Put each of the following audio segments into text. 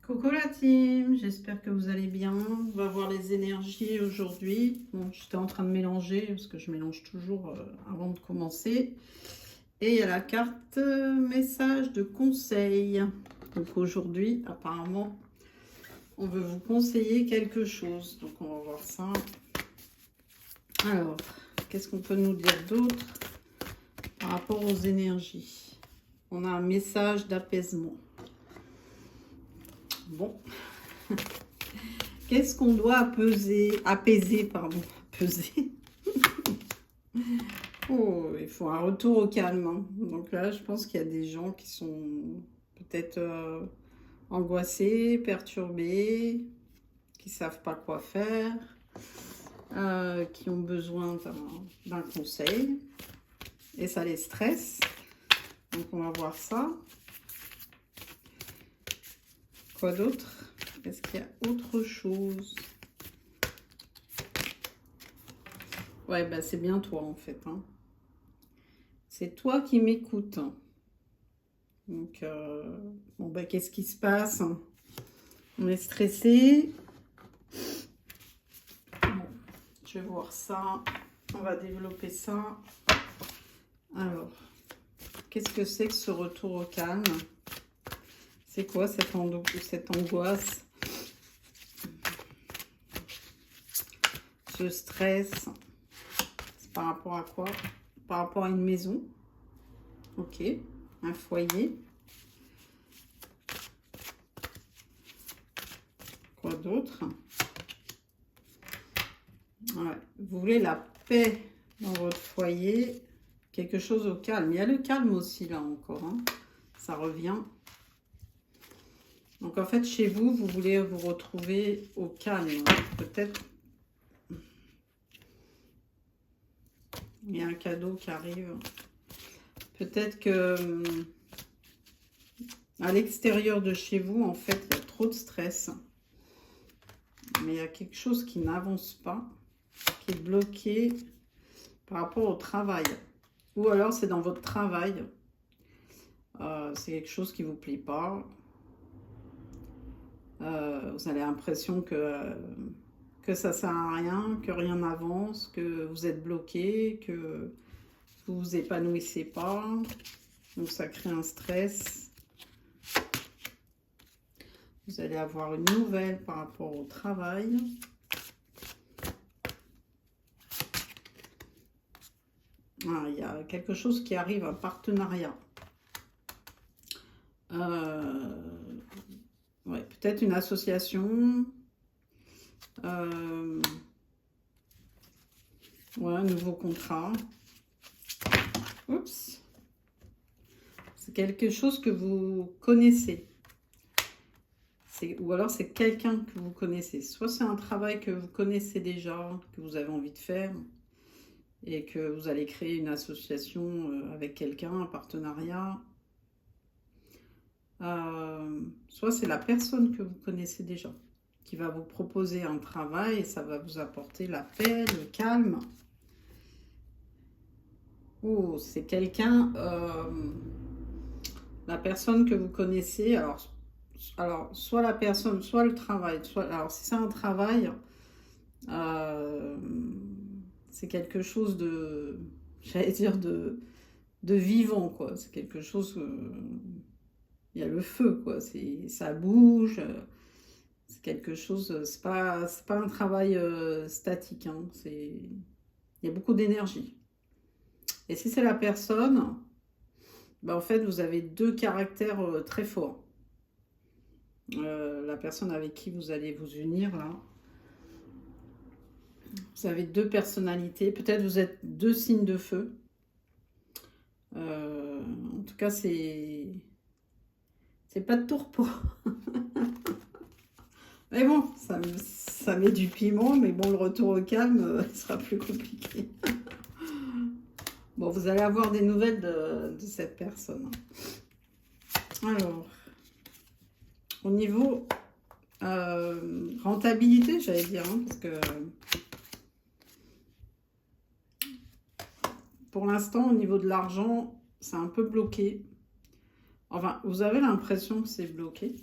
Coucou la team, j'espère que vous allez bien. On va voir les énergies aujourd'hui. Bon, j'étais en train de mélanger parce que je mélange toujours avant de commencer. Et il y a la carte message de conseil. Donc aujourd'hui, apparemment, on veut vous conseiller quelque chose. Donc on va voir ça. Alors, qu'est-ce qu'on peut nous dire d'autre par rapport aux énergies? On a un message d'apaisement. Bon. Qu'est-ce qu'on doit apaiser, pardon, peser. Oh, il faut un retour au calme, hein. Donc là, je pense qu'il y a des gens qui sont peut-être angoissés, perturbés, qui ne savent pas quoi faire, qui ont besoin d'un conseil. Et ça les stresse. Donc on va voir ça. Quoi d'autre? Est-ce qu'il y a autre chose? Ouais, bah c'est bien toi en fait, hein. C'est toi qui m'écoutes. Donc, bon, bah qu'est-ce qui se passe? On est stressé. Bon, je vais voir ça. On va développer ça. Alors, qu'est-ce que c'est que ce retour au calme? C'est quoi cette angoisse? Ce stress? C'est par rapport à quoi? Par rapport à une maison. Ok. Un foyer. Quoi d'autre? Ouais. Vous voulez la paix dans votre foyer. Quelque chose au calme. Il y a le calme aussi là encore, hein. Ça revient. Donc en fait, chez vous, vous voulez vous retrouver au calme. Peut-être il y a un cadeau qui arrive. Peut-être que à l'extérieur de chez vous, en fait, il y a trop de stress. Mais il y a quelque chose qui n'avance pas, qui est bloqué par rapport au travail. Ou alors c'est dans votre travail. C'est quelque chose qui ne vous plaît pas. Vous avez l'impression que ça ne sert à rien, que rien n'avance, que vous êtes bloqué, que vous vous épanouissez pas. Donc ça crée un stress. Vous allez avoir une nouvelle par rapport au travail. Ah, il y a quelque chose qui arrive, un partenariat. Ouais, peut-être une association. Ouais, un nouveau contrat. Oups. C'est quelque chose que vous connaissez. Ou alors c'est quelqu'un que vous connaissez. Soit c'est un travail que vous connaissez déjà, que vous avez envie de faire, et que vous allez créer une association avec quelqu'un, un partenariat. Soit c'est la personne que vous connaissez déjà, qui va vous proposer un travail et ça va vous apporter la paix, le calme. Oh, c'est quelqu'un, la personne que vous connaissez, alors soit la personne, soit le travail. Alors si c'est un travail, c'est quelque chose de, j'allais dire, de vivant, quoi. C'est quelque chose, il y a le feu, quoi. Ça bouge, c'est quelque chose, c'est pas un travail statique, hein. Il y a beaucoup d'énergie. Et si c'est la personne, ben en fait, vous avez deux caractères très forts. La personne avec qui vous allez vous unir, là, vous avez deux personnalités. Peut-être vous êtes deux signes de feu. En tout cas, c'est pas de tourpeau. Mais bon, ça met du piment, mais bon, le retour au calme sera plus compliqué. Bon, vous allez avoir des nouvelles de cette personne. Alors, au niveau rentabilité, j'allais dire, hein, parce que pour l'instant, au niveau de l'argent, c'est un peu bloqué. Enfin, vous avez l'impression que c'est bloqué.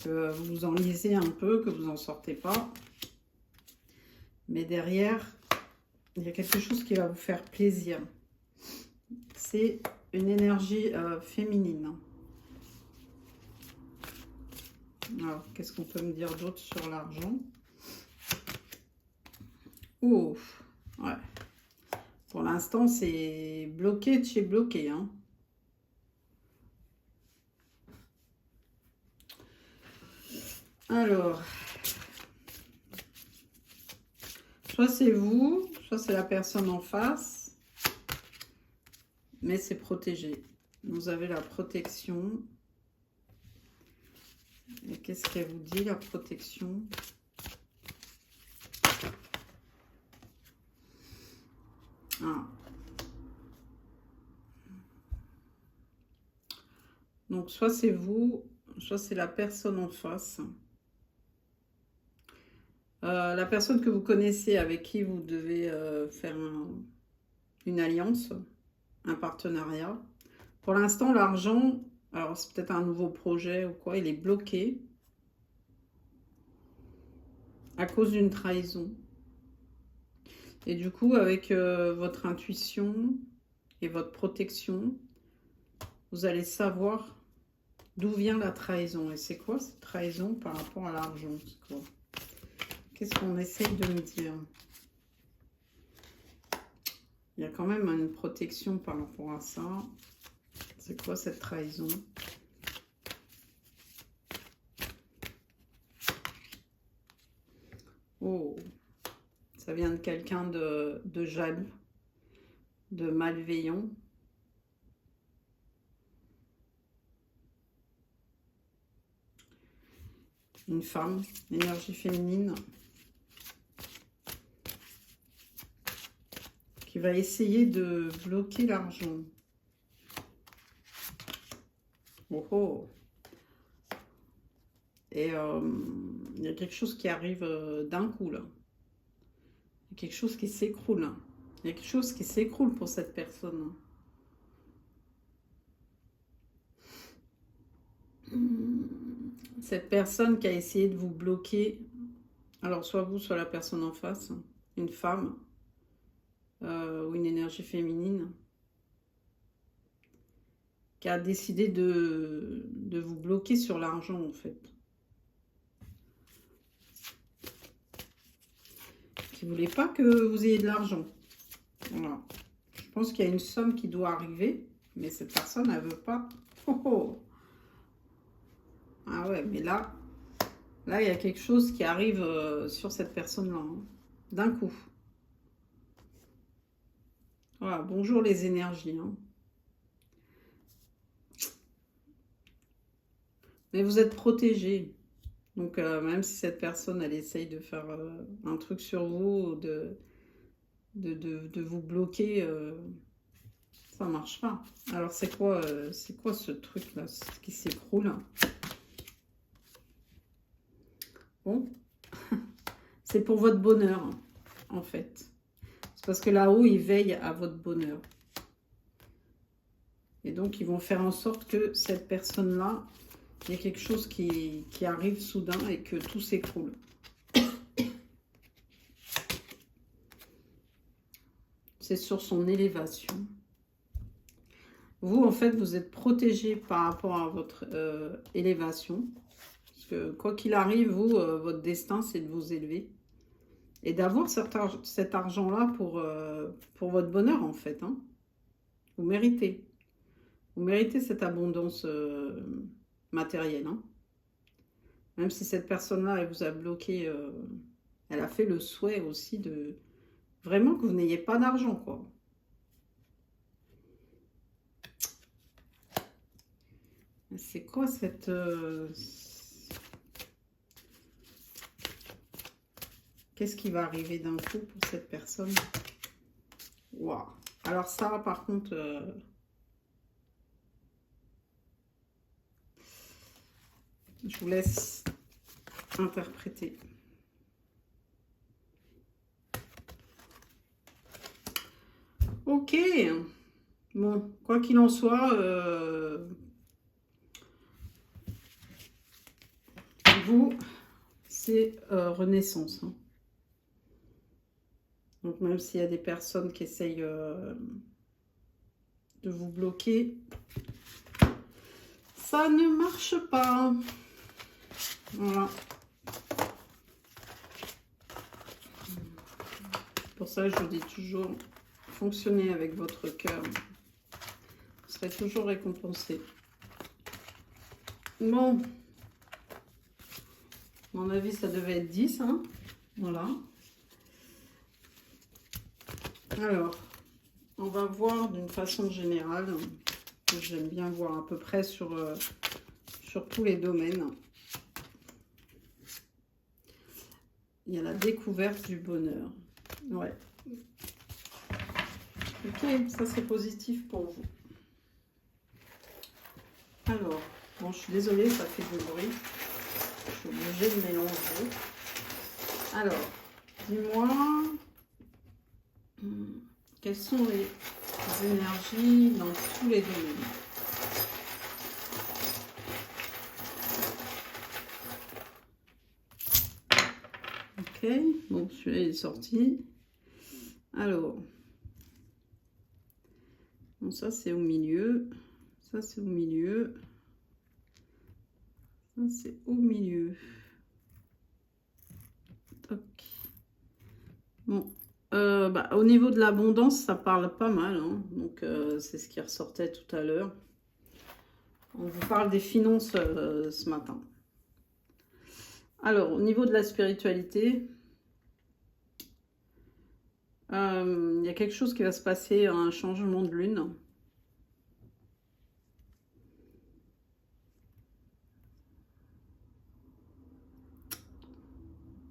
que vous vous enlisez un peu, que vous n'en sortez pas. Mais derrière, il y a quelque chose qui va vous faire plaisir. C'est une énergie féminine. Alors, qu'est-ce qu'on peut me dire d'autre sur l'argent? Oh, ouais. Pour l'instant, c'est bloqué de chez bloqué, hein. Alors, soit c'est vous, soit c'est la personne en face, mais c'est protégé. Vous avez la protection. Et qu'est-ce qu'elle vous dit, la protection? Ah. Donc, soit c'est vous, soit c'est la personne en face. La personne que vous connaissez, avec qui vous devez faire une alliance, un partenariat. Pour l'instant, l'argent, alors c'est peut-être un nouveau projet ou quoi, il est bloqué à cause d'une trahison. Et du coup, avec votre intuition et votre protection, vous allez savoir d'où vient la trahison. Et c'est quoi cette trahison par rapport à l'argent? Qu'est-ce qu'on essaye de me dire? Il y a quand même une protection par rapport à ça. C'est quoi cette trahison? Oh, ça vient de quelqu'un de jaloux, de malveillant. Une femme, énergie féminine, qui va essayer de bloquer l'argent. Oh oh. Et il y a quelque chose qui arrive d'un coup, là. Il y a quelque chose qui s'écroule. Il y a quelque chose qui s'écroule pour cette personne. Cette personne qui a essayé de vous bloquer, alors soit vous, soit la personne en face, une femme ou une énergie féminine, qui a décidé de vous bloquer sur l'argent, en fait. Qui ne voulait pas que vous ayez de l'argent. Voilà. Je pense qu'il y a une somme qui doit arriver, mais cette personne, elle ne veut pas. Oh, oh. Ah ouais, mais là, il y a quelque chose qui arrive sur cette personne-là, hein, d'un coup. Voilà, bonjour les énergies. Hein. Mais vous êtes protégé. Donc, même si cette personne, elle essaye de faire un truc sur vous, de vous bloquer, ça ne marche pas. Alors, c'est quoi ce truc-là qui s'écroule? Bon, c'est pour votre bonheur, en fait. C'est parce que là-haut, ils veillent à votre bonheur. Et donc, ils vont faire en sorte que cette personne-là, il y a quelque chose qui arrive soudain et que tout s'écroule. C'est sur son élévation. Vous, en fait, vous êtes protégé par rapport à votre élévation. Parce que quoi qu'il arrive, vous, votre destin, c'est de vous élever. Et d'avoir cet argent-là pour votre bonheur, en fait. Hein. Vous méritez. Vous méritez cette abondance matérielle. Hein. Même si cette personne-là, elle vous a bloqué, elle a fait le souhait aussi de vraiment que vous n'ayez pas d'argent, quoi. C'est quoi cette... Qu'est-ce qui va arriver d'un coup pour cette personne? Waouh. Alors ça, par contre... je vous laisse interpréter. Ok. Bon, quoi qu'il en soit... vous, c'est renaissance. Hein. Donc même s'il y a des personnes qui essayent de vous bloquer, ça ne marche pas. Voilà. Pour ça, je vous dis toujours, fonctionnez avec votre cœur. Vous serez toujours récompensé. Bon. À mon avis, ça devait être 10. Hein. Voilà. Alors, on va voir d'une façon générale. J'aime bien voir à peu près sur tous les domaines. Il y a la découverte du bonheur. Ouais. Ok, ça c'est positif pour vous. Alors, bon, je suis désolée, ça fait du bruit. Je suis obligée de mélanger. Alors, dis-moi, quelles sont les énergies dans tous les domaines? Ok, bon, celui-là il est sorti. Alors, bon, ça c'est au milieu. Ça c'est au milieu. Ça c'est au milieu. Toc. Bon, au niveau de l'abondance, ça parle pas mal. Hein. Donc, c'est ce qui ressortait tout à l'heure. On vous parle des finances ce matin. Alors, au niveau de la spiritualité, il y a quelque chose qui va se passer, un changement de lune.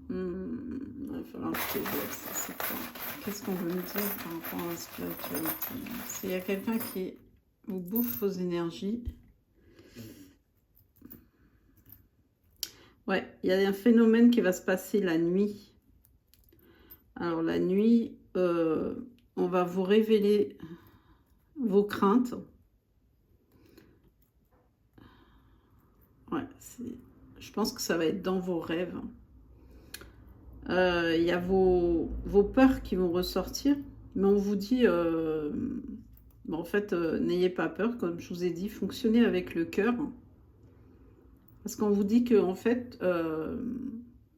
Il va falloir que je vois ça, c'est quoi? Qu'est-ce qu'on veut me dire par rapport à la spiritualité? S'il y a quelqu'un qui vous bouffe vos énergies. Ouais, il y a un phénomène qui va se passer la nuit. Alors la nuit, on va vous révéler vos craintes. Ouais, je pense que ça va être dans vos rêves. Il y a vos peurs qui vont ressortir, mais on vous dit, en fait, n'ayez pas peur, comme je vous ai dit, fonctionnez avec le cœur. Parce qu'on vous dit que, en fait,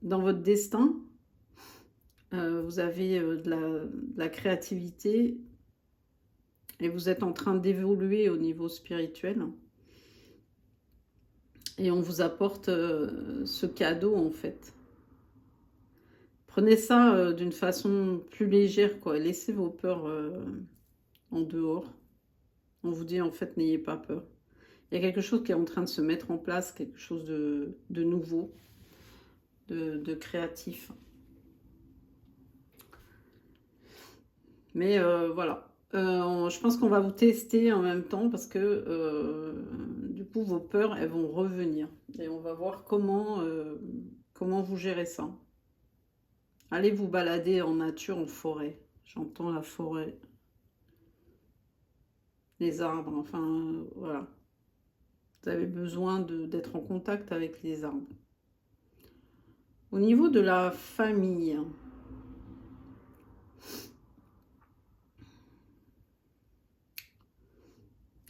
dans votre destin, vous avez de la créativité et vous êtes en train d'évoluer au niveau spirituel. Et on vous apporte ce cadeau, en fait. Prenez ça d'une façon plus légère, quoi. Laissez vos peurs en dehors. On vous dit, en fait, n'ayez pas peur. Il y a quelque chose qui est en train de se mettre en place, quelque chose de nouveau, de créatif. Mais voilà. Je pense qu'on va vous tester en même temps parce que du coup, vos peurs, elles vont revenir. Et on va voir comment vous gérez ça. Allez vous balader en nature, en forêt. J'entends la forêt. Les arbres, enfin, voilà. Vous avez besoin d'être en contact avec les arbres. Au niveau de la famille,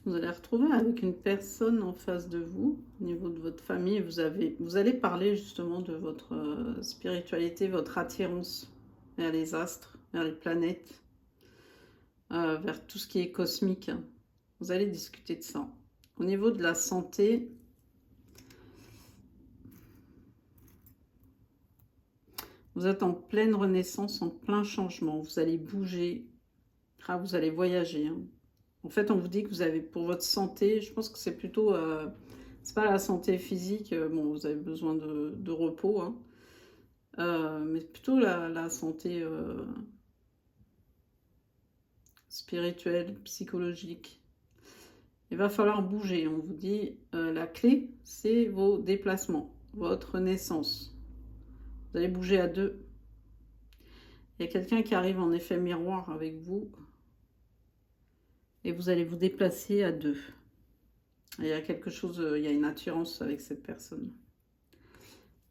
vous allez retrouver avec une personne en face de vous, au niveau de votre famille. Vous allez parler justement de votre spiritualité, votre attirance vers les astres, vers les planètes, vers tout ce qui est cosmique. Vous allez discuter de ça. Au niveau de la santé, vous êtes en pleine renaissance, en plein changement. Vous allez bouger, vous allez voyager. Hein. En fait, on vous dit que vous avez, pour votre santé, je pense que c'est plutôt, c'est pas la santé physique, bon, vous avez besoin de repos, hein, mais plutôt la santé spirituelle, psychologique. Il va falloir bouger, on vous dit, la clé, c'est vos déplacements, votre naissance. Vous allez bouger à deux. Il y a quelqu'un qui arrive en effet miroir avec vous. Et vous allez vous déplacer à deux. Il y a quelque chose, il y a une attirance avec cette personne.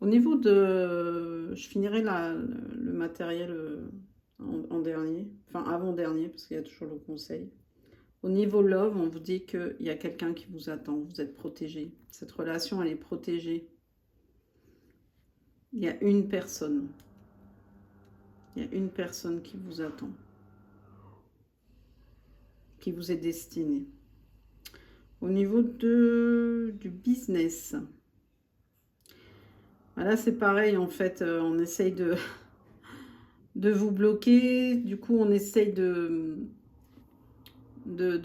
Au niveau de... Je finirai le matériel en dernier, enfin avant-dernier, parce qu'il y a toujours le conseil. Au niveau love, on vous dit qu'il y a quelqu'un qui vous attend, vous êtes protégé. Cette relation, elle est protégée. Il y a une personne. Il y a une personne qui vous attend, qui vous est destinée. Au niveau du business, là c'est pareil en fait, on essaye de vous bloquer, du coup on essaye de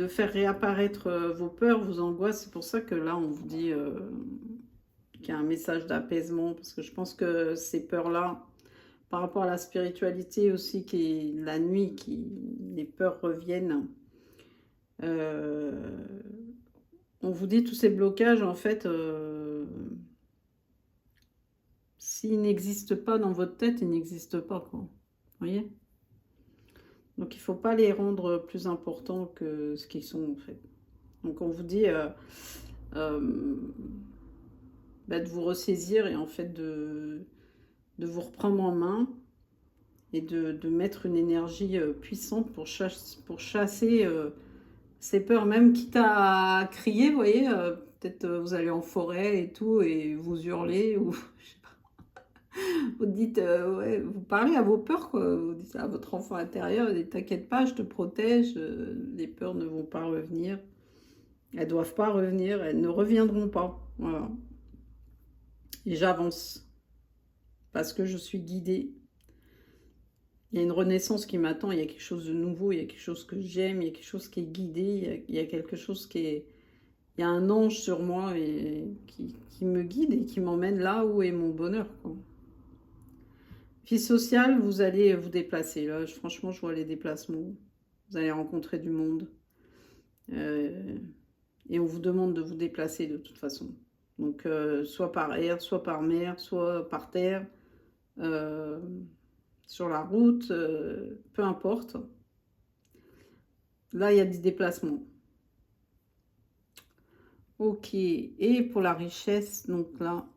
faire réapparaître vos peurs, vos angoisses. C'est pour ça que là on vous dit qu'il y a un message d'apaisement, parce que je pense que ces peurs-là, par rapport à la spiritualité aussi, qui est la nuit, les peurs reviennent. On vous dit tous ces blocages, en fait, s'ils n'existent pas dans votre tête, ils n'existent pas, quoi. Vous voyez? Donc, il ne faut pas les rendre plus importants que ce qu'ils sont, en fait. Donc, on vous dit de vous ressaisir et, en fait, de vous reprendre en main et de mettre une énergie puissante pour chasser ces peurs, même quitte à crier, vous voyez, peut-être vous allez en forêt et tout, et vous hurlez, ou je sais pas, vous dites, ouais, vous parlez à vos peurs, quoi, vous dites à votre enfant intérieur, ne t'inquiète pas, je te protège, les peurs ne vont pas revenir, elles ne doivent pas revenir, elles ne reviendront pas, voilà. Et j'avance, parce que je suis guidée. Il y a une renaissance qui m'attend, il y a quelque chose de nouveau, il y a quelque chose que j'aime, il y a quelque chose qui est guidé, il y a quelque chose qui est... Il y a un ange sur moi qui me guide et qui m'emmène là où est mon bonheur, quoi. Vie sociale, vous allez vous déplacer. Là, franchement, je vois les déplacements. Vous allez rencontrer du monde. Et on vous demande de vous déplacer de toute façon. Donc, soit par air, soit par mer, soit par terre. Sur la route, peu importe. Là, il y a des déplacements. Ok, et pour la richesse, donc là,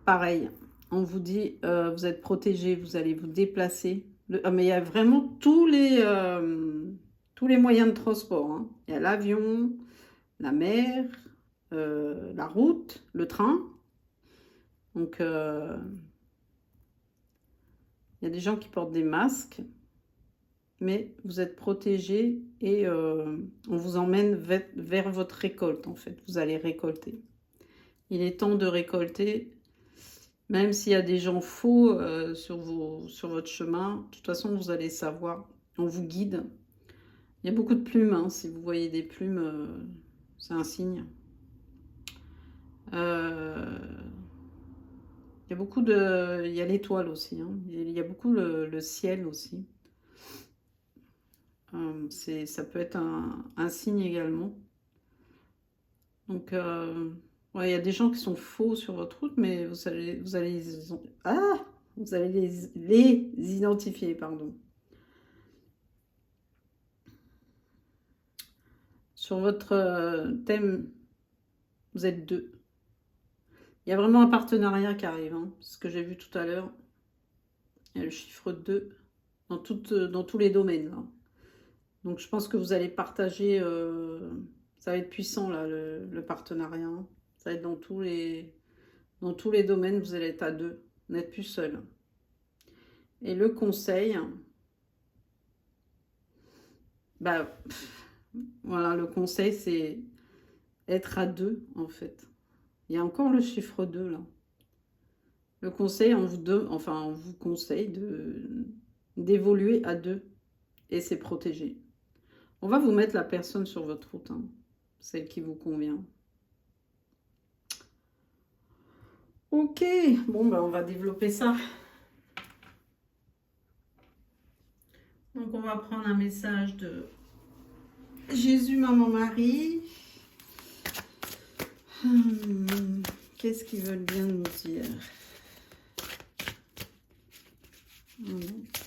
pareil, on vous dit, vous êtes protégé, vous allez vous déplacer. Mais il y a vraiment tous les moyens de transport, hein. Il y a l'avion, la mer, la route, le train. Donc, il y a des gens qui portent des masques, mais vous êtes protégés et on vous emmène vers votre récolte, en fait. Vous allez récolter. Il est temps de récolter, même s'il y a des gens faux sur votre chemin. De toute façon, vous allez savoir. On vous guide. Il y a beaucoup de plumes, hein. Si vous voyez des plumes, c'est un signe. Il y a beaucoup de... Il y a l'étoile aussi, hein. Il y a beaucoup le ciel aussi. Ça peut être un signe également. Donc, ouais, il y a des gens qui sont faux sur votre route, mais vous allez les identifier, pardon. Sur votre thème, vous êtes 2. Il y a vraiment un partenariat qui arrive, hein, ce que j'ai vu tout à l'heure. Il y a le chiffre 2 dans tous les domaines, là. Donc, je pense que vous allez partager... ça va être puissant, là, le partenariat, hein. Ça va être dans tous les domaines, vous allez être à 2. Vous n'êtes plus seul. Et le conseil... Bah, voilà, le conseil, c'est être à 2, en fait. Il y a encore le chiffre 2, là. Le conseil, on vous conseille d'évoluer à 2. Et c'est protégé. On va vous mettre la personne sur votre route, hein, celle qui vous convient. Ok, bon, ben on va développer ça. Donc, on va prendre un message de Jésus, Maman Marie. Qu'est-ce qu'ils veulent bien nous dire?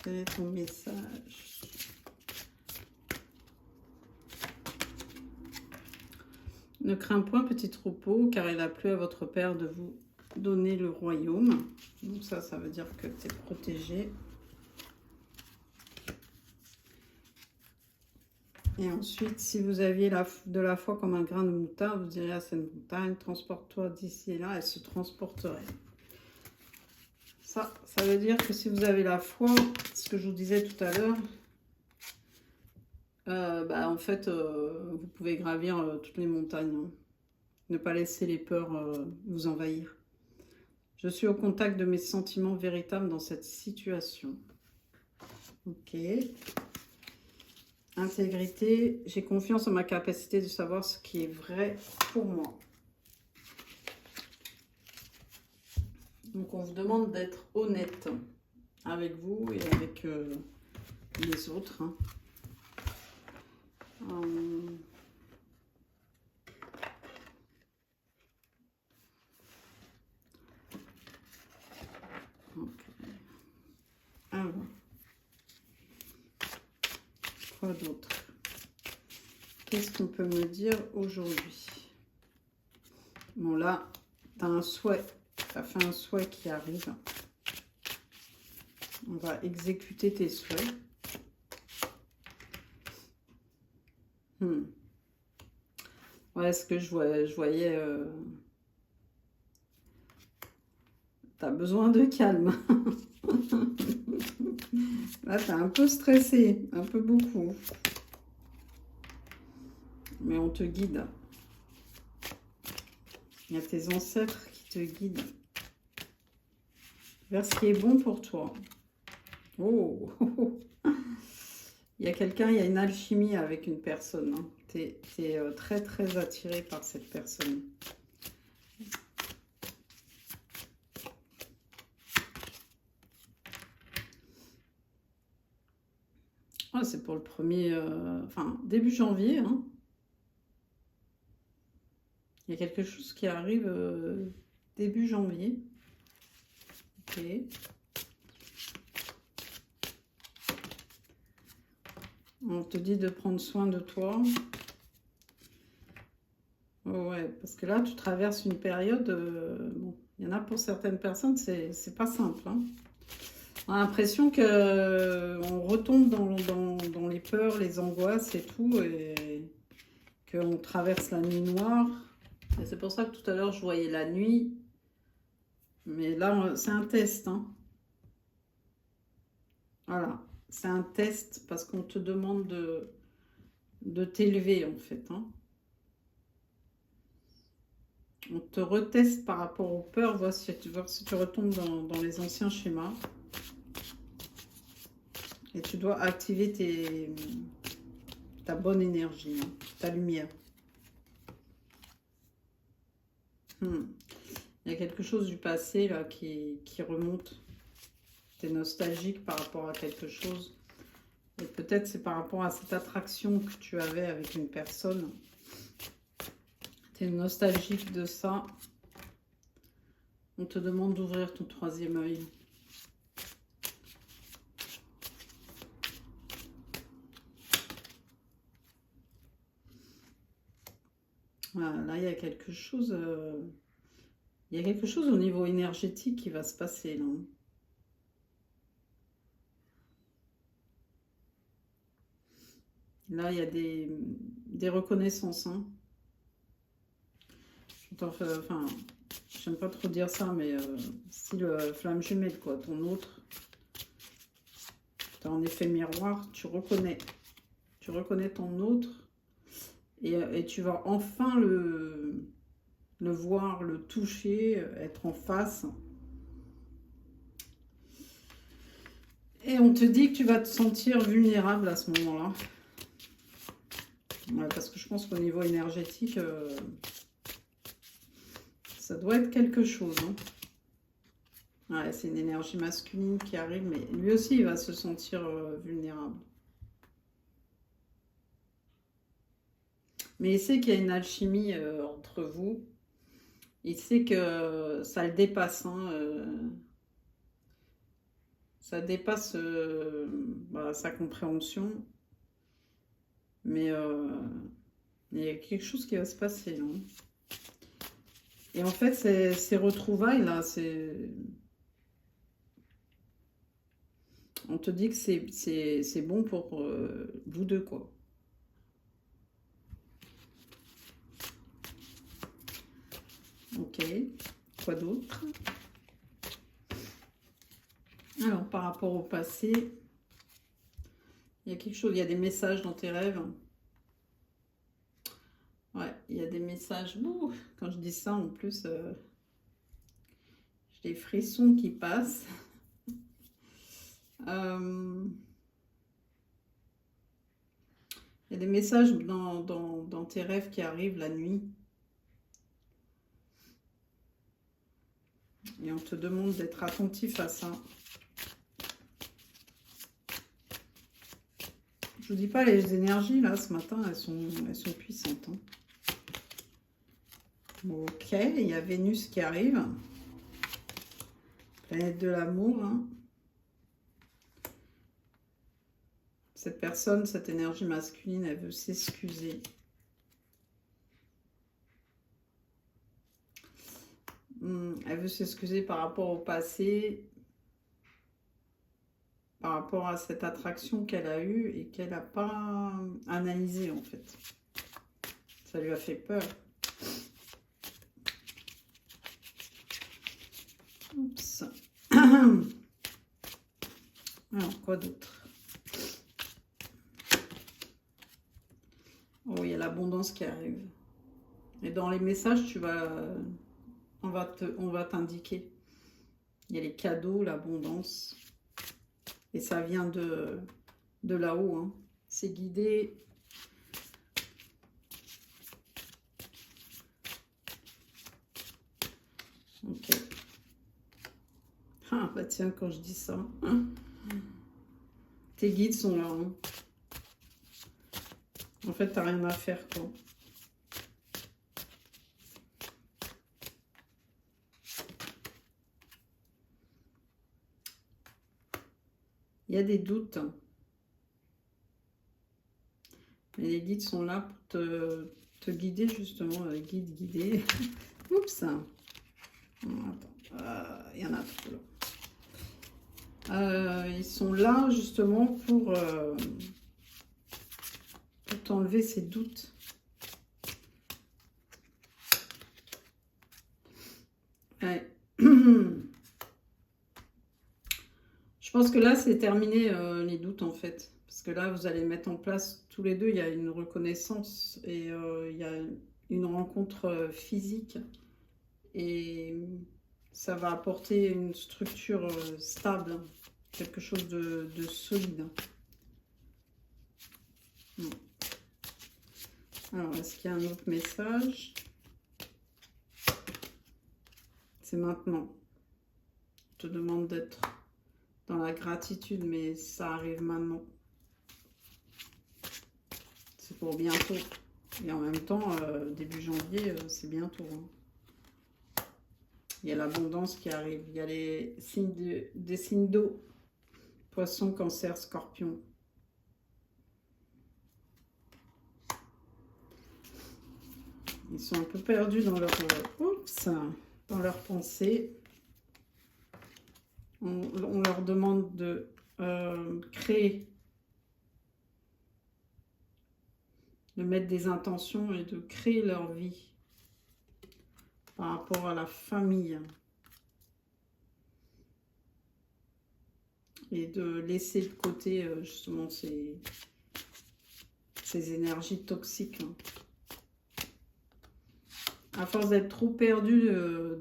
Quel est ton message? Ne crains point, petit troupeau, car il a plu à votre père de vous donner le royaume. Donc ça veut dire que tu es protégé. Et ensuite, si vous aviez de la foi comme un grain de moutarde, vous direz à cette montagne, transporte-toi d'ici et là, elle se transporterait. Ça veut dire que si vous avez la foi, ce que je vous disais tout à l'heure, en fait, vous pouvez gravir toutes les montagnes. Hein. Ne pas laisser les peurs vous envahir. Je suis au contact de mes sentiments véritables dans cette situation. Ok. Intégrité. J'ai confiance en ma capacité de savoir ce qui est vrai pour moi. Donc, on vous demande d'être honnête avec vous et avec les autres. Hein. Okay. Alors, quoi d'autre? Qu'est-ce qu'on peut me dire aujourd'hui? Bon, là, tu as un souhait. Tu as fait un souhait qui arrive. On va exécuter tes souhaits. Ouais, ce que je voyais t'as besoin de calme. Là, t'es un peu stressé, un peu beaucoup. Mais on te guide. Il y a tes ancêtres qui te guident vers ce qui est bon pour toi. Oh, il y a quelqu'un, il y a une alchimie avec une personne. Hein. Tu es très, très attiré par cette personne. Ah, c'est pour le premier... enfin, début janvier. Hein. Il y a quelque chose qui arrive début janvier. Ok. On te dit de prendre soin de toi. Oh ouais, parce que là, tu traverses une période... bon, il y en a pour certaines personnes, c'est pas simple. Hein. On a l'impression qu'on retombe dans les peurs, les angoisses et tout, et qu'on traverse la nuit noire. Et c'est pour ça que tout à l'heure, je voyais la nuit. Mais là, c'est un test. Hein. Voilà, c'est un test parce qu'on te demande de t'élever, en fait. Hein. On te reteste par rapport aux peurs, voir si tu retombes dans les anciens schémas. Et tu dois activer ta bonne énergie, hein, ta lumière. Il y a quelque chose du passé là qui remonte. Tu es nostalgique par rapport à quelque chose. Et peut-être c'est par rapport à cette attraction que tu avais avec une personne. Tu es nostalgique de ça. On te demande d'ouvrir ton troisième œil. Voilà, là, il y a quelque chose... il y a quelque chose au niveau énergétique qui va se passer, là. Là, il y a des reconnaissances. Hein. Enfin, j'aime pas trop dire ça, mais style flamme jumelle, quoi. Ton autre, tu as en effet miroir, tu reconnais ton autre et tu vas enfin le voir, le toucher, être en face. Et on te dit que tu vas te sentir vulnérable à ce moment-là. Ouais, parce que je pense qu'au niveau énergétique, ça doit être quelque chose. Hein. Ouais, c'est une énergie masculine qui arrive, mais lui aussi, il va se sentir vulnérable. Mais il sait qu'il y a une alchimie entre vous. Il sait que ça le dépasse. Hein, ça dépasse sa compréhension. Mais Il y a quelque chose qui va se passer, hein. Et en fait, ces retrouvailles-là, on te dit que c'est bon pour vous deux, quoi. Ok. Quoi d'autre? Alors, par rapport au passé, il y a quelque chose, il y a des messages dans tes rêves. Ouais, il y a des messages. Ouh, quand je dis ça, en plus, j'ai des frissons qui passent. Il y a des messages dans tes rêves qui arrivent la nuit. Et on te demande d'être attentif à ça. Je vous dis pas, les énergies, là, ce matin, elles sont puissantes, hein. Ok, il y a Vénus qui arrive. Planète de l'amour, hein. Cette personne, cette énergie masculine, elle veut s'excuser. Elle veut s'excuser par rapport au passé, par rapport à cette attraction qu'elle a eue et qu'elle n'a pas analysée, en fait. Ça lui a fait peur. Oups. Alors, quoi d'autre? Oh, il y a l'abondance qui arrive. Et dans les messages, on va t'indiquer. Il y a les cadeaux, l'abondance. Et ça vient de là-haut, hein. C'est guidé. Ok. Ah, bah tiens, quand je dis ça, hein, tes guides sont là, hein. En fait, t'as rien à faire, quoi. Il y a des doutes. Mais les guides sont là pour te guider, justement. Guider. Oups. Attends. Il y en a trop, là. Ils sont là, justement, pour t'enlever ces doutes. Ouais. Je pense que là, c'est terminé, les doutes, en fait. Parce que là, vous allez mettre en place, tous les deux, il y a une reconnaissance et il y a une rencontre physique. Et ça va apporter une structure stable, quelque chose de solide. Alors, est-ce qu'il y a un autre message? C'est maintenant. Je te demande d'être dans la gratitude, mais ça arrive maintenant. C'est pour bientôt. Et en même temps, début janvier, c'est bientôt, hein. Il y a l'abondance qui arrive. Il y a les signes des signes d'eau. Poisson, cancer, scorpion. Ils sont un peu perdus dans leur, dans leurs pensées. On leur demande de créer, de mettre des intentions et de créer leur vie par rapport à la famille. Et de laisser de côté justement ces énergies toxiques, hein. À force d'être trop perdu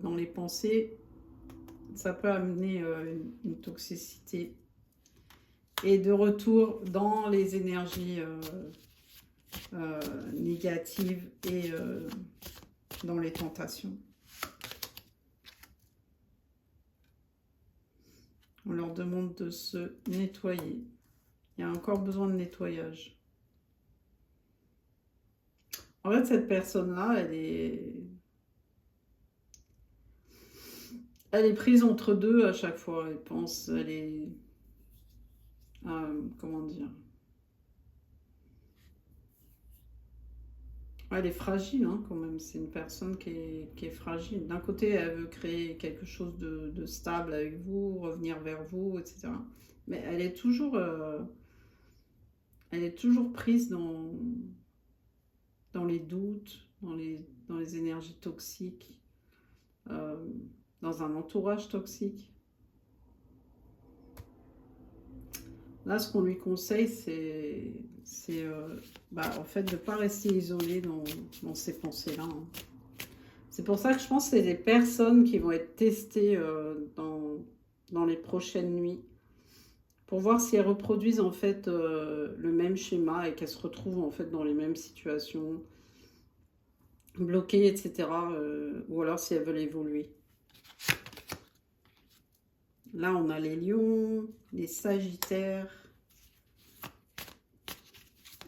dans les pensées, ça peut amener une toxicité. Et de retour dans les énergies négatives et dans les tentations. On leur demande de se nettoyer. Il y a encore besoin de nettoyage. En fait, cette personne-là, elle est prise entre deux à chaque fois. Elle pense, elle est... comment dire? Ouais, elle est fragile hein, quand même. C'est une personne qui est fragile. D'un côté, elle veut créer quelque chose de stable avec vous, revenir vers vous, etc. Mais elle est toujours prise dans les doutes, dans les énergies toxiques, euh, dans un entourage toxique. Là, ce qu'on lui conseille, en fait, de ne pas rester isolé dans ces pensées-là, hein. C'est pour ça que je pense que c'est des personnes qui vont être testées dans les prochaines nuits pour voir si elles reproduisent en fait le même schéma et qu'elles se retrouvent en fait dans les mêmes situations, bloquées, etc. Ou alors si elles veulent évoluer. Là, on a les lions, les sagittaires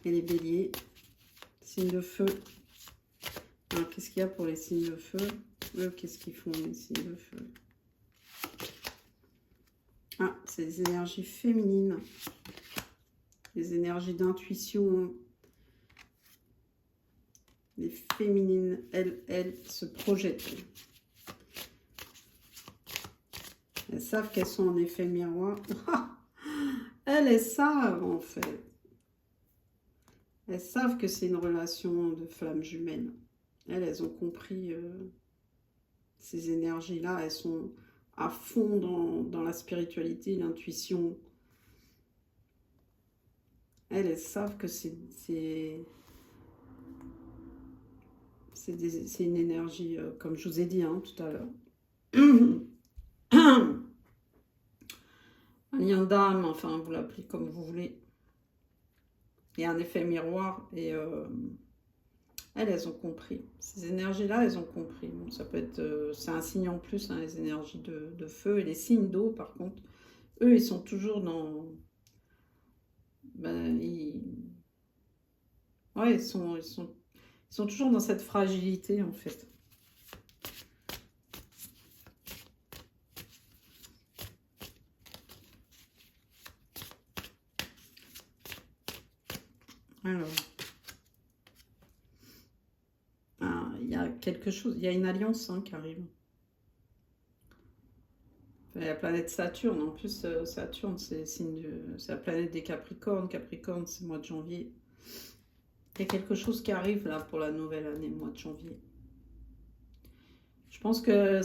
et les béliers. Signes de feu. Alors, qu'est-ce qu'il y a pour les signes de feu? Eux, qu'est-ce qu'ils font, les signes de feu? Ah, c'est des énergies féminines. Les énergies d'intuition. Les féminines, elles se projettent. Elles savent qu'elles sont en effet miroir. Elles savent, en fait. Elles savent que c'est une relation de flamme jumelle. Elles ont compris ces énergies-là. Elles sont à fond dans la spiritualité, l'intuition. Elles savent que c'est une énergie, comme je vous ai dit hein, tout à l'heure. Un lien d'âme, enfin, vous l'appelez comme vous voulez. Il y a un effet miroir et elles ont compris. Ces énergies-là, elles ont compris. Donc, ça peut être, c'est un signe en plus, hein, les énergies de feu. Et les signes d'eau, par contre, eux, ils sont toujours dans... Ben, ouais, ils sont toujours dans cette fragilité, en fait. Alors, il y a quelque chose, il y a une alliance hein, qui arrive. La planète Saturne, en plus, Saturne, c'est la planète des Capricornes. Capricorne, c'est le mois de janvier. Il y a quelque chose qui arrive là pour la nouvelle année, mois de janvier. Je pense que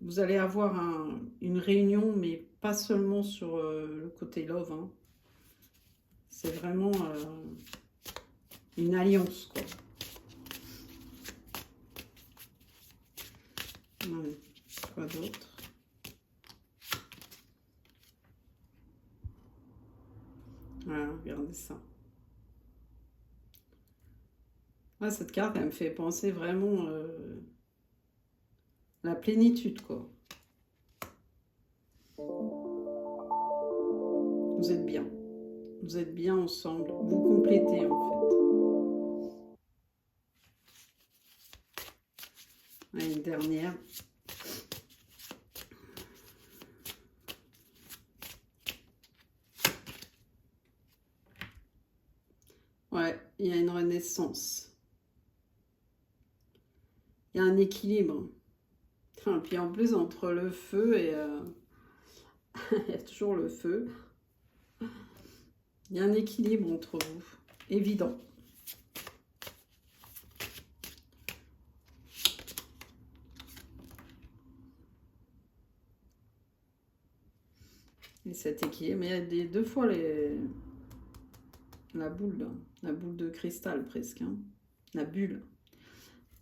vous allez avoir une réunion, mais pas seulement sur le côté love, hein. C'est vraiment une alliance, quoi. Ouais. Quoi d'autre? Voilà, regardez ça. Ouais, cette carte, elle me fait penser vraiment la plénitude, quoi. Vous êtes bien. Vous êtes bien ensemble. Vous complétez, en fait. Ouais, une dernière. Ouais, il y a une renaissance. Il y a un équilibre. Et puis en plus, entre le feu et... il y a toujours le feu. Il y a un équilibre entre vous. Évident. Et cet équilibre, mais il y a deux fois la boule de cristal presque, hein. La bulle.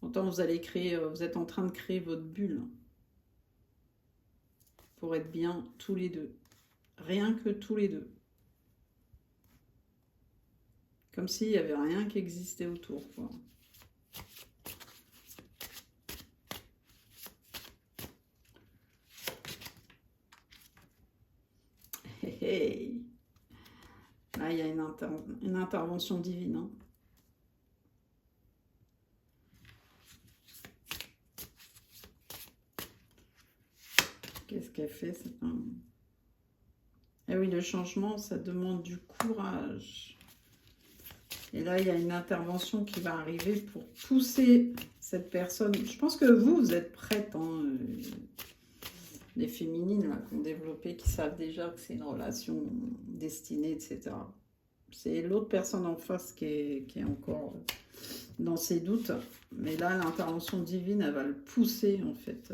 Pourtant, vous allez créer, vous êtes en train de créer votre bulle pour être bien tous les deux. Rien que tous les deux. Comme s'il n'y avait rien qui existait autour, quoi. Hey, hey. Là, il y a une intervention divine, hein. Qu'est-ce qu'elle fait? Eh oui, le changement, ça demande du courage. Et là, il y a une intervention qui va arriver pour pousser cette personne. Je pense que vous êtes prête, hein, les féminines là, qui ont développé, qui savent déjà que c'est une relation destinée, etc. C'est l'autre personne en face qui est encore dans ses doutes. Mais là, l'intervention divine, elle va le pousser, en fait.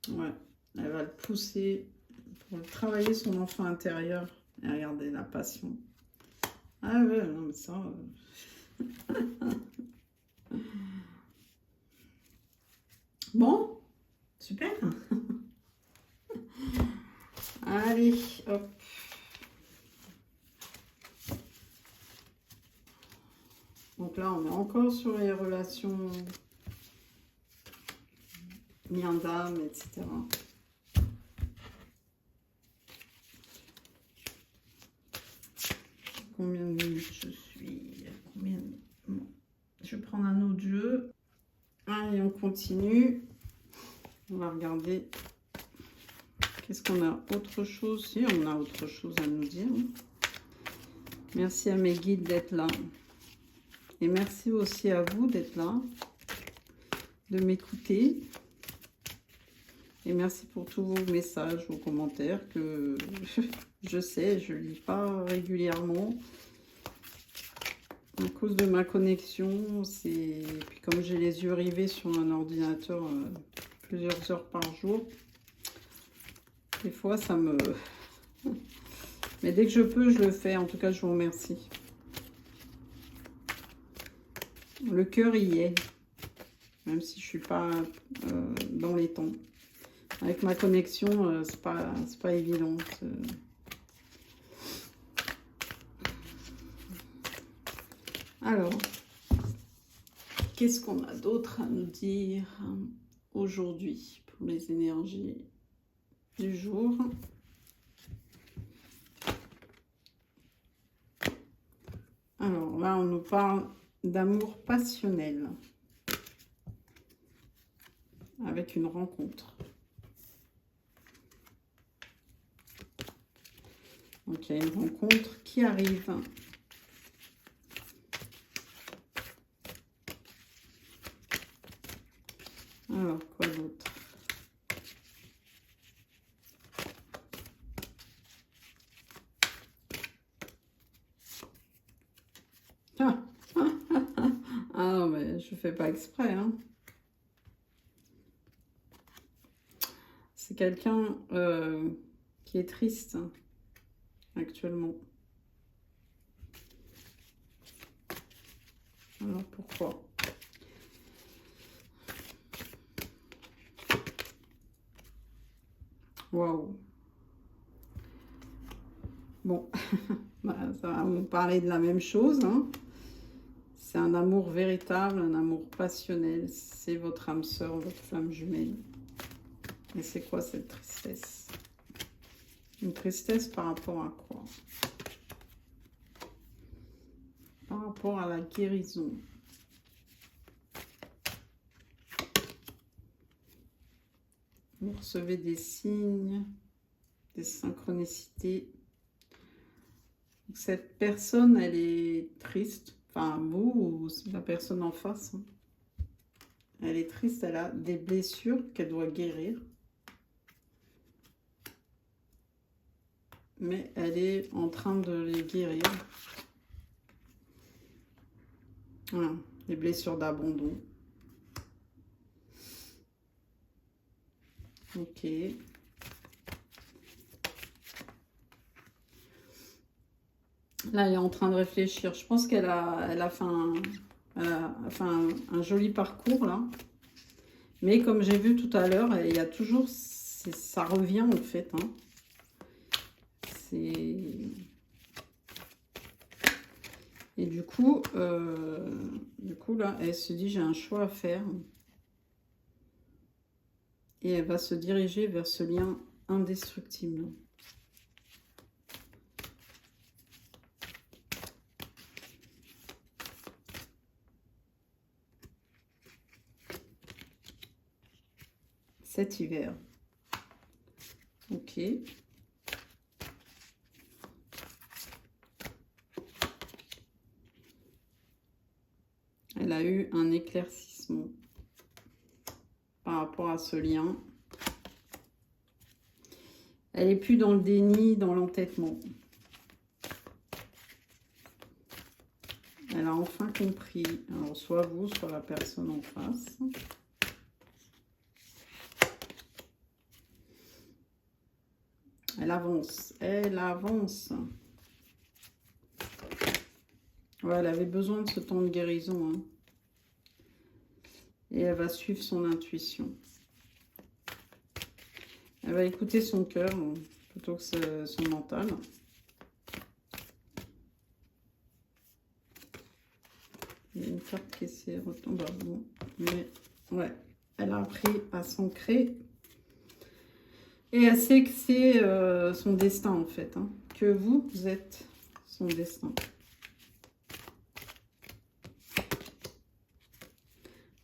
Ouais, elle va le pousser pour travailler son enfant intérieur. Et regardez la passion. Ah ouais, non, mais ça... Bon, super. Allez, hop. Donc là, on est encore sur les relations lien d'âme, etc. Combien de minutes je suis? Combien de... Bon. Je vais prendre un autre jeu. Allez, on continue. On va regarder. Qu'est-ce qu'on a? Autre chose? Si, on a autre chose à nous dire. Merci à mes guides d'être là. Et merci aussi à vous d'être là, de m'écouter. Et merci pour tous vos messages, vos commentaires que je sais, je ne lis pas régulièrement. À cause de ma connexion, puis comme j'ai les yeux rivés sur un ordinateur plusieurs heures par jour, des fois ça me... Mais dès que je peux, je le fais. En tout cas, je vous remercie. Le cœur y est, même si je suis pas dans les temps. Avec ma connexion, c'est pas évident. Alors, qu'est-ce qu'on a d'autre à nous dire aujourd'hui pour les énergies du jour? Alors là, on nous parle d'amour passionnel avec une rencontre. Donc il y a une rencontre qui arrive. Alors, quoi d'autre? Ah, mais je fais pas exprès, hein. C'est quelqu'un qui est triste actuellement. Alors, pourquoi? Waouh. Bon, bah, ça va nous parler de la même chose, hein. C'est un amour véritable, un amour passionnel. C'est votre âme sœur, votre flamme jumelle. Et c'est quoi cette tristesse? Une tristesse par rapport à quoi? Par rapport à la guérison. Vous recevez des signes, des synchronicités. Cette personne, elle est triste. Enfin, vous ou la personne en face. Hein. Elle est triste, elle a des blessures qu'elle doit guérir. Mais elle est en train de les guérir. Voilà, les blessures d'abandon. Ok. Là, elle est en train de réfléchir. Je pense qu'elle a fait un joli parcours, là. Mais comme j'ai vu tout à l'heure, il y a toujours... Ça revient, en fait. Hein. Et du coup, là, elle se dit, j'ai un choix à faire. Et elle va se diriger vers ce lien indestructible. Cet hiver. Ok. Elle a eu un éclaircissement par rapport à ce lien. Elle n'est plus dans le déni, dans l'entêtement. Elle a enfin compris. Alors, soit vous, soit la personne en face. Elle avance. Elle avance. Ouais, elle avait besoin de ce temps de guérison. Hein. Et elle va suivre son intuition. Elle va écouter son cœur plutôt que son mental. Il y a une carte qui s'est retombée. Bon, mais ouais, elle a appris à s'ancrer. Et elle sait que c'est son destin en fait. Hein, que vous êtes son destin.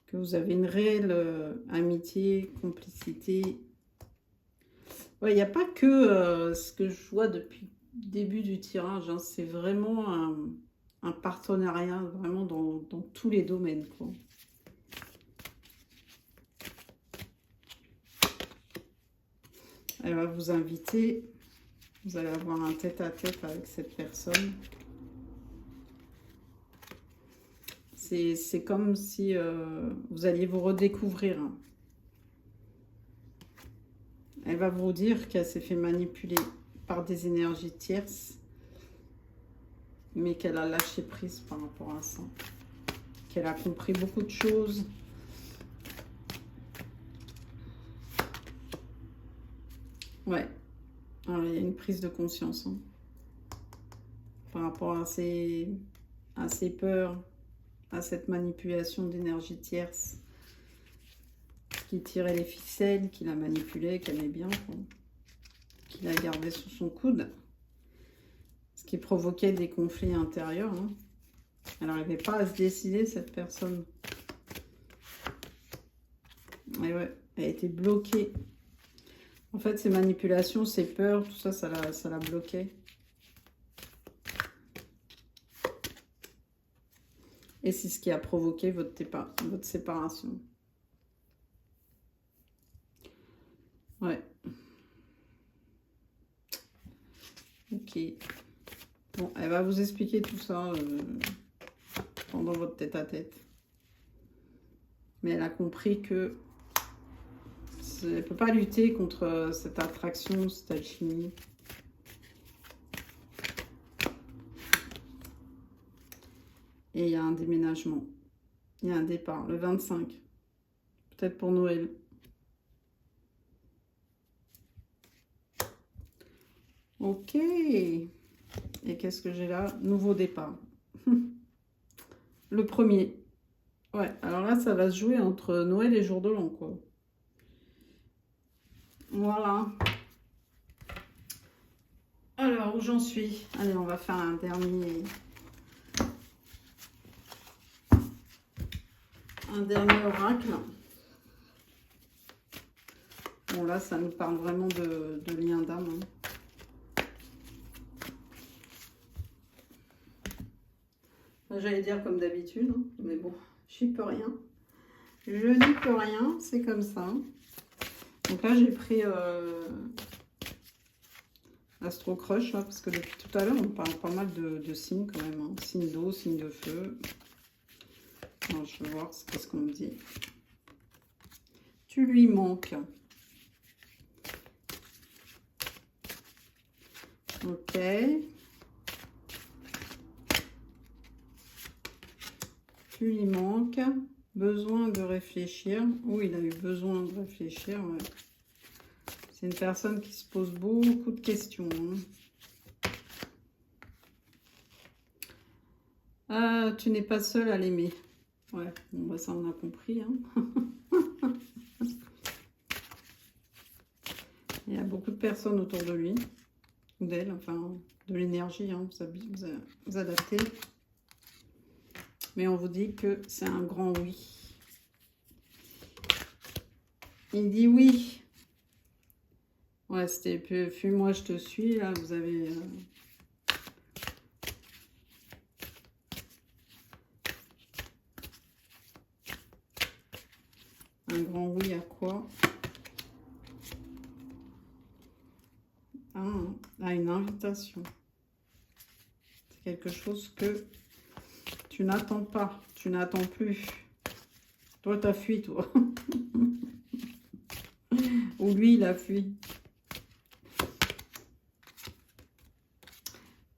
Que vous avez une réelle amitié, complicité. Ouais, il n'y a pas que ce que je vois depuis le début du tirage. Hein, c'est vraiment un partenariat, vraiment dans tous les domaines. Quoi. Elle va vous inviter. Vous allez avoir un tête-à-tête avec cette personne. C'est comme si vous alliez vous redécouvrir. Hein. Elle va vous dire qu'elle s'est fait manipuler par des énergies tierces, mais qu'elle a lâché prise par rapport à ça. Qu'elle a compris beaucoup de choses. Ouais. Alors, il y a une prise de conscience hein, par rapport à ses peurs, à cette manipulation d'énergie tierce qui tirait les ficelles, qui la manipulait, qu'elle aimait bien, qui la gardait sous son coude, ce qui provoquait des conflits intérieurs. Hein. Elle n'arrivait pas à se décider, cette personne. Et ouais, elle était bloquée. En fait, ces manipulations, ces peurs, tout ça, ça la bloquait. Et c'est ce qui a provoqué votre séparation. Ouais. Ok. Bon, elle va vous expliquer tout ça pendant votre tête-à-tête. Mais elle a compris que elle ne peut pas lutter contre cette attraction, cette alchimie. Et il y a un déménagement. Il y a un départ, le 25. Peut-être pour Noël. Ok. Et qu'est-ce que j'ai là? Nouveau départ. Le premier. Ouais, alors là, ça va se jouer entre Noël et jour de l'an, quoi. Voilà. Alors, où j'en suis? Allez, on va faire un dernier oracle. Bon, là, ça nous parle vraiment de lien d'âme. Hein. J'allais dire comme d'habitude, hein, mais bon, j'y peux rien. Je n'y peux rien, c'est comme ça. Donc là, j'ai pris Astro Crush, là, parce que depuis tout à l'heure, on parle pas mal de signes quand même. Hein. Signes d'eau, signes de feu. Alors, je vais voir ce qu'on me dit. Tu lui manques. Ok. Tu lui manques. Besoin de réfléchir. Oh, il a eu besoin de réfléchir. Ouais. C'est une personne qui se pose beaucoup de questions. Hein. Ah, tu n'es pas seule à l'aimer. Ouais, bon, bah, ça on a compris. Hein. Il y a beaucoup de personnes autour de lui. Ou d'elle, enfin, de l'énergie. Hein, vous adaptez. Mais on vous dit que c'est un grand oui. Il dit oui. Ouais, c'était fuis-moi, je te suis. Là, vous avez... Un grand oui à quoi? À une invitation. C'est quelque chose que tu n'attends pas, tu n'attends plus. Toi, t'as fui, toi. Ou lui, il a fui.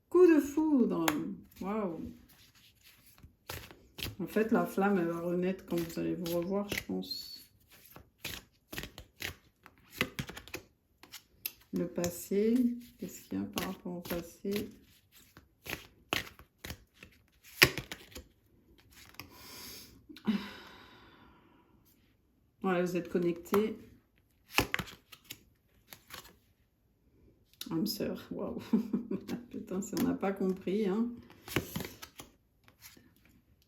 Coup de foudre. Waouh. En fait, la flamme, elle va renaître quand vous allez vous revoir, je pense. Le passé. Qu'est-ce qu'il y a par rapport au passé? Voilà, vous êtes connectés. Âme sœur, waouh. Putain, si on n'a pas compris, hein.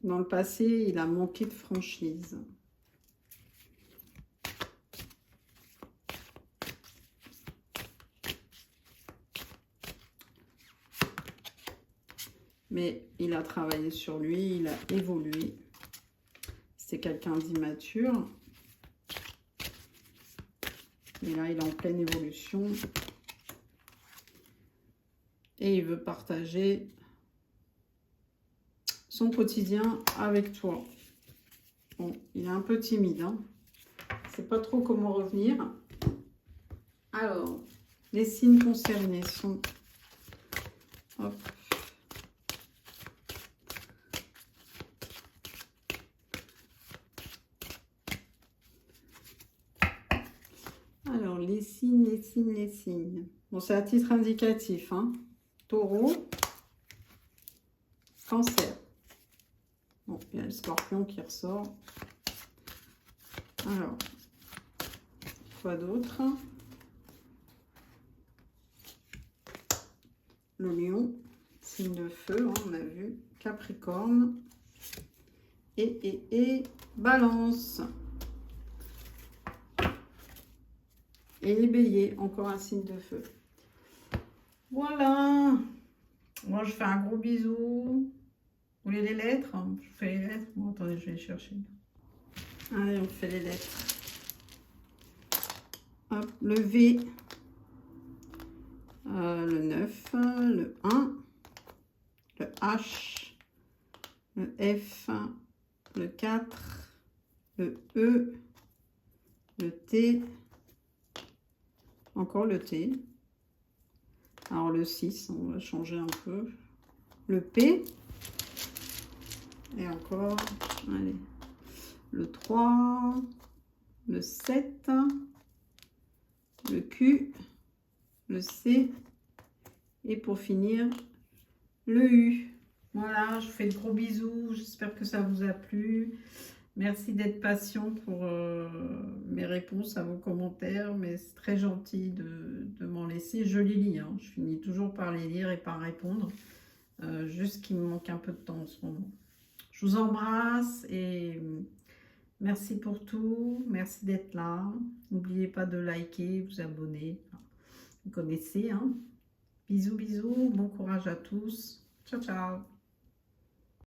Dans le passé, il a manqué de franchise. Mais il a travaillé sur lui, il a évolué. C'est quelqu'un d'immature. Et là, il est en pleine évolution. Et il veut partager son quotidien avec toi. Bon, il est un peu timide, hein. Je ne sais pas trop comment revenir. Alors, les signes concernés sont... Hop. Alors, les signes, les signes, les signes. Bon, c'est à titre indicatif, hein. Taureau, Cancer. Bon, il y a le Scorpion qui ressort. Alors, quoi d'autre? Le Lion, signe de feu, hein, on a vu. Capricorne. Et Balance. Et les Béliers, encore un signe de feu. Voilà. Moi, je fais un gros bisou. Vous voulez les lettres? Je fais les lettres. Bon, attendez, je vais les chercher. Allez, on fait les lettres. Hop, le V. Le 9. Le 1. Le H. Le F. Le 4. Le E. Le T. Encore le T. Alors le 6, on va changer un peu. Le P. Et encore, allez, le 3, le 7, le Q, le C. Et pour finir, le U. Voilà, je vous fais de gros bisous. J'espère que ça vous a plu. Merci d'être patient pour mes réponses à vos commentaires, mais c'est très gentil de m'en laisser. Je les lis, hein. Je finis toujours par les lire et par répondre. Juste qu'il me manque un peu de temps en ce moment. Je vous embrasse et merci pour tout. Merci d'être là. N'oubliez pas de liker, vous abonner. Vous connaissez, hein. Bisous, bisous. Bon courage à tous. Ciao, ciao.